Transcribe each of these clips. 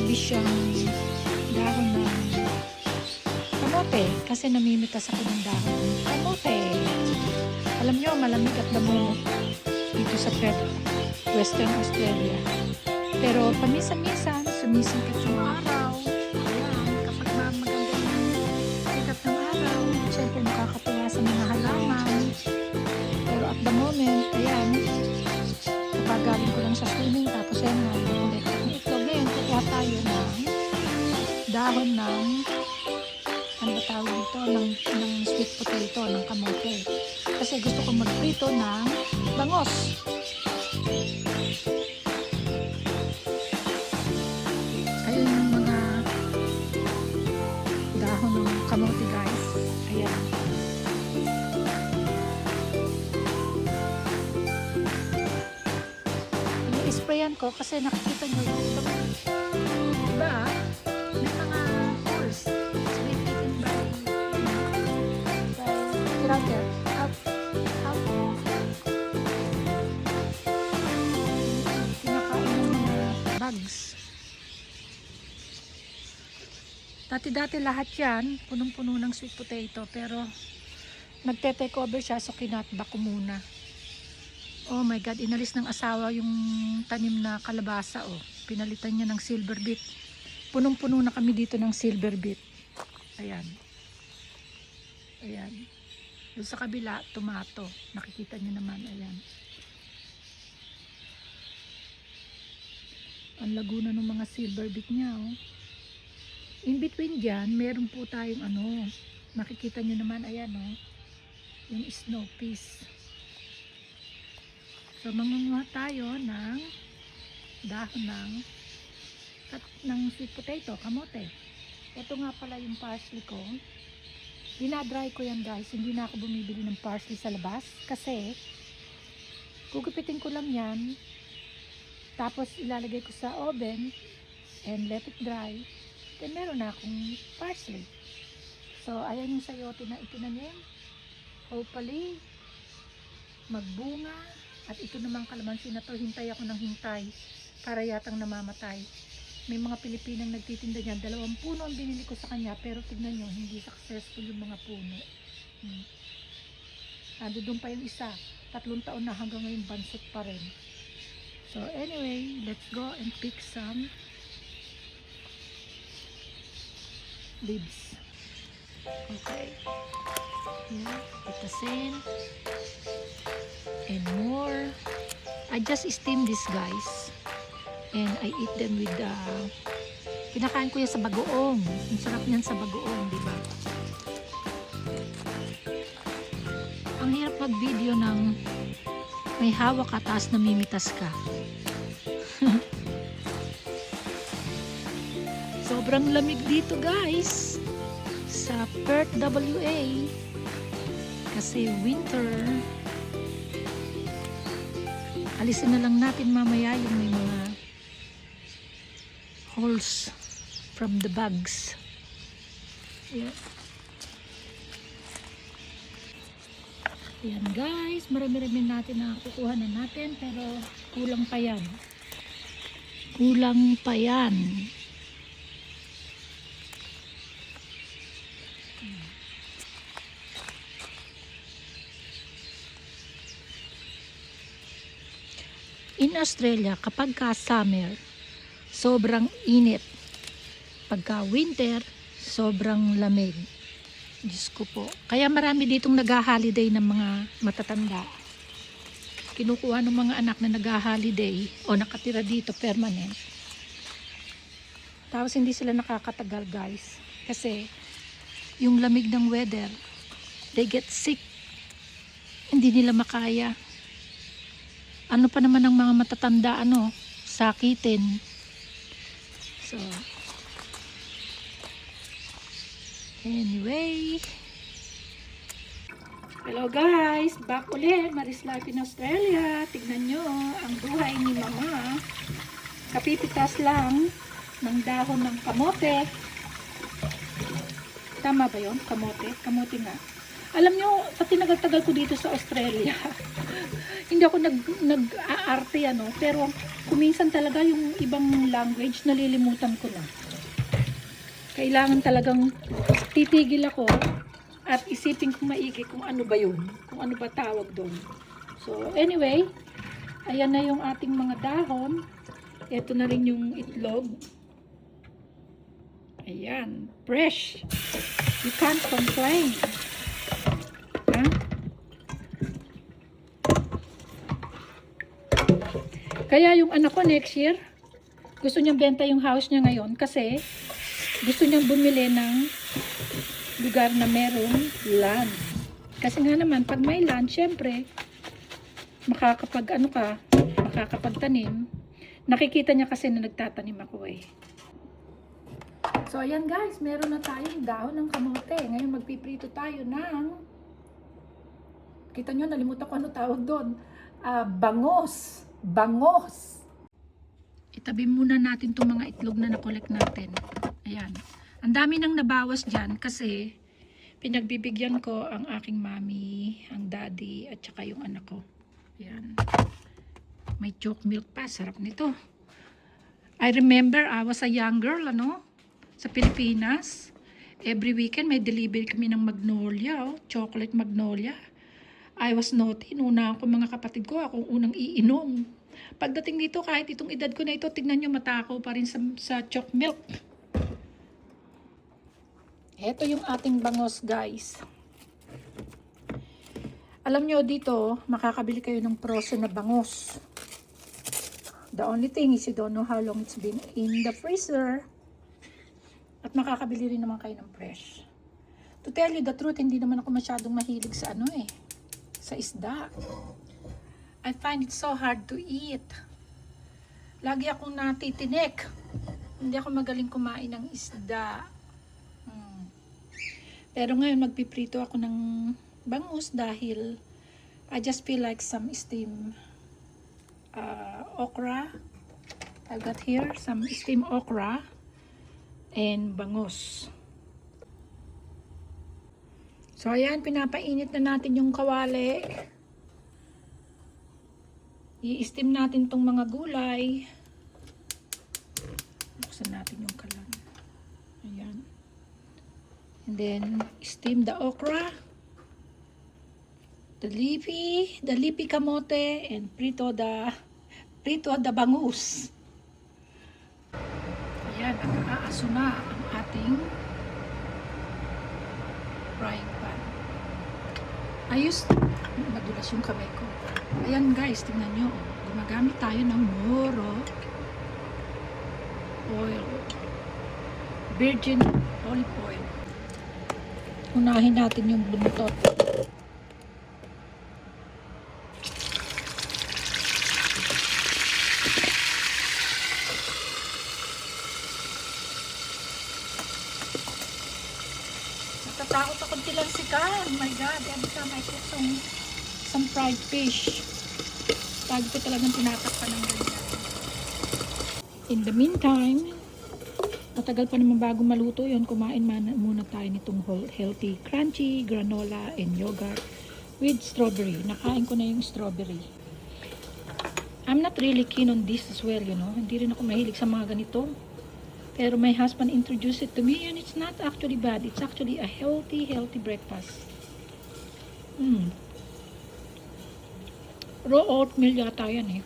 matamis siyang dahon ng kamote kasi namimitas ako ng dahon ng kamote. Alam nyo, malamig at damo dito sa Perth, Western Australia. Pero paminsan-minsan, sumisingkat yung araw. Ayan, kapag maganda yung sikat ng araw, syempre nakakatuwa sa mga halaman. Pero at the moment, ayan, kapagaling ko lang sa swimming, tapos ayan nga, ulit ng itlog. Ngayon, kukuha tayo ng dahon ng, ano ba tawag dito, ng sweet potato, ng kamote. Kasi gusto ko magprito ng bangos. Ayun yung mga dahon ng kamote, guys. Ayan. I-sprayan ko kasi nakikita nyo yung diba? May mga holes. It's been eaten by tiger. Out. Kinakain ng mga bugs. Dati-dati lahat yan, punong-puno ng sweet potato, pero nagte-take over siya, so kinatba ko muna. Oh my God, inalis ng asawa yung tanim na kalabasa, oh. Pinalitan niya ng silver beet. Punong-puno na kami dito ng silver beet. Ayan. Ayan. Doon sa kabila, tomato. Nakikita niyo naman, ayan. Ang laguna ng mga silver beet niya, oh. In between dyan, meron po tayong ano, nakikita niyo naman, ayan, oh. Yung snow peas. So, mangunguha tayo ng dahon ng sweet potato, kamote. Ito nga pala yung parsley ko. Dinadry ko yan, guys. Hindi na ako bumibili ng parsley sa labas. Kasi, gugupitin ko lang yan. Tapos, ilalagay ko sa oven and let it dry. Then, meron na akong parsley. So, ayan yung sayote na itinanim. Hopefully, magbunga. At ito namang kalamansi na to, hintay ako ng hintay para yatang namamatay. May mga Pilipinang nagtitinda niyan, 2 puno ang binili ko sa kanya, pero tignan nyo, hindi successful yung mga puno. Ando doon pa yung isa, 3 taon na hanggang ngayon bansot pa rin. So anyway, let's go and pick some leaves. Okay. Here, pitasin. And more. I just steam this, guys, and I eat them with kinakain ko yan sa bagoong. Ang sarap niyan sa bagoong, di ba? Ang hirap mag video ng may hawak ka taas namimitas ka. Sobrang lamig dito, guys, sa Perth, WA, kasi winter. Alisin na lang natin mamaya yung may mga holes from the bugs. Yeah. Ayan, guys, marami-rami natin na kukuha na natin, pero kulang pa yan. Kulang pa yan. In Australia, kapag ka summer, sobrang init. Pagka winter, sobrang lamig. Diyos ko po. Kaya marami ditong nag-holiday ng mga matatanda. Kinukuha ng mga anak na nag-holiday o nakatira dito permanent. Tapos hindi sila nakakatagal, guys. Kasi yung lamig ng weather, they get sick. Hindi nila makaya. Ano pa naman ang mga matatanda, sakitin. So, anyway. Hello guys, back ulit, Maris Life in Australia. Tignan nyo, ang buhay ni Mama. Kapipitas lang ng dahon ng kamote. Tama ba yun? Kamote? Kamote nga. Alam nyo, pati nagal-tagal ko dito sa Australia. Hindi ako nag-aarte, pero Kuminsan talaga yung ibang language, nalilimutan ko na. Kailangan talagang titigil ako at isipin kong maigi kung ano ba yun, kung ano ba tawag doon. So anyway, ayan na yung ating mga dahon. Ito na rin yung itlog. Ayan, fresh. You can't complain. Ha? Kaya yung anak ko next year, gusto niyang benta yung house niya ngayon kasi gusto niyang bumili ng lugar na merong land. Kasi nga naman, pag may land, syempre, makakapagtanim. Nakikita niya kasi na nagtatanim ako eh. So, ayan guys, meron na tayong dahon ng kamote. Ngayon, magpiprito tayo ng, kita nyo, nalimutan ko ano tawag doon. Bangos. Bangos. Itabi muna natin itong mga itlog na na-collect natin. Ayan. Ang dami nang nabawas dyan kasi pinagbibigyan ko ang aking mami, ang daddy, at saka yung anak ko. Ayan. May choke milk pa. Sarap nito. I remember, I was a young girl, sa Pilipinas. Every weekend, may delivery kami ng Magnolia, chocolate Magnolia. I was naughty. Nuna ako mga kapatid ko, akong unang iinom. Pagdating dito, kahit itong edad ko na ito, tignan nyo, matakaw pa rin sa choke milk. Ito yung ating bangos, guys. Alam nyo, dito, makakabili kayo ng frozen na bangos. The only thing is you don't know how long it's been in the freezer. At makakabili rin naman kayo ng fresh. To tell you the truth, hindi naman ako masyadong mahilig sa sa isda. I find it so hard to eat. Lagi akong natitinik. Hindi ako magaling kumain ng isda. Pero ngayon magpiprito ako ng bangus dahil I just feel like some steamed okra. I've got here some steamed okra and bangus. So ayan, pinapainit na natin yung kawali. I-steam natin tong mga gulay. Buksan natin yung kalan. Ayan. And then, steam the okra, the leafy kamote, and prito the bangus. Ayan, aaso na ang ating frying pan. Madulas yung kamay ko. Ayan guys, tingnan nyo. Gumagamit tayo ng moro oil. Virgin olive oil. Unahin natin yung buntot. Natatakot ako tilansikan. Oh my God, every time I cook some fried fish. Lagi ko talagang tinatakpan ng ganyan. In the meantime, matagal pa naman bago maluto yun, kumain muna tayo nitong healthy, crunchy granola and yogurt with strawberry. Nakain ko na yung strawberry. I'm not really keen on this as well, Hindi rin ako mahilig sa mga ganito. Pero my husband introduced it to me and it's not actually bad. It's actually a healthy breakfast. Raw oatmeal yata yan eh.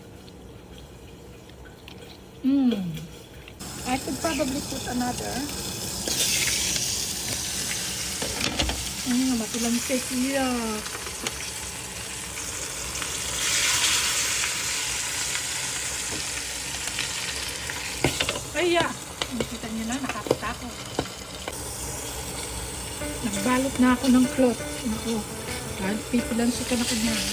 I could probably put another. Matulang siya. Ay, nakita niyo na, nakatakot. Nagbalot na ako ng cloth. Naku, pipilansikan ako niyan.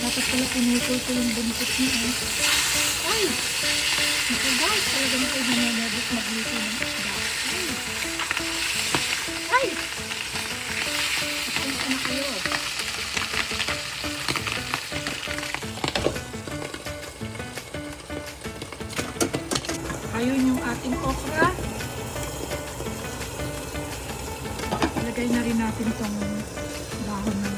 Dapat pala pinutol ko yung buntot niya. Ay! Naku guys, talagang ito na nabot magluto ng isda. Ay! Pasensya na kayo. Ayun yung ating okra. Ilagay na rin natin itong dahon ng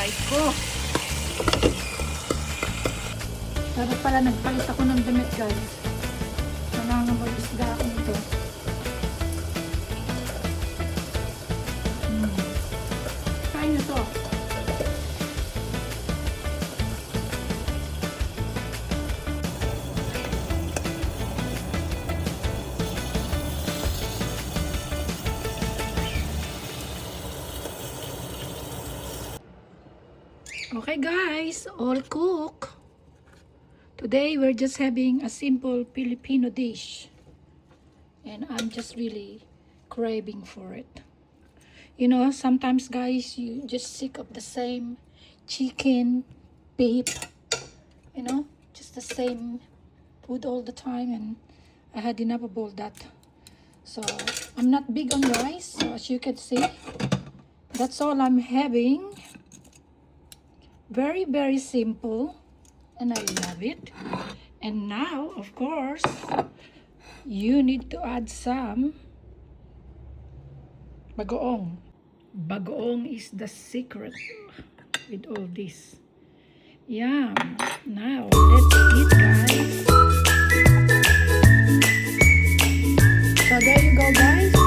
Aray ko. Dapat pala nagpalit ako ng damit, guys. Nangangamoy isda ako nito. Kain na to. Okay guys, all cook. Today we're just having a simple Filipino dish. And I'm just really craving for it. You know, sometimes guys, you just sick of the same chicken, beef, you know, just the same food all the time, and I had enough of all that. So I'm not big on rice, so as you can see, that's all I'm having. Very, very simple, and I love it. And now, of course, you need to add some bagoong. Bagoong is the secret with all this. Yum. Now, let's eat, guys. So there you go, guys.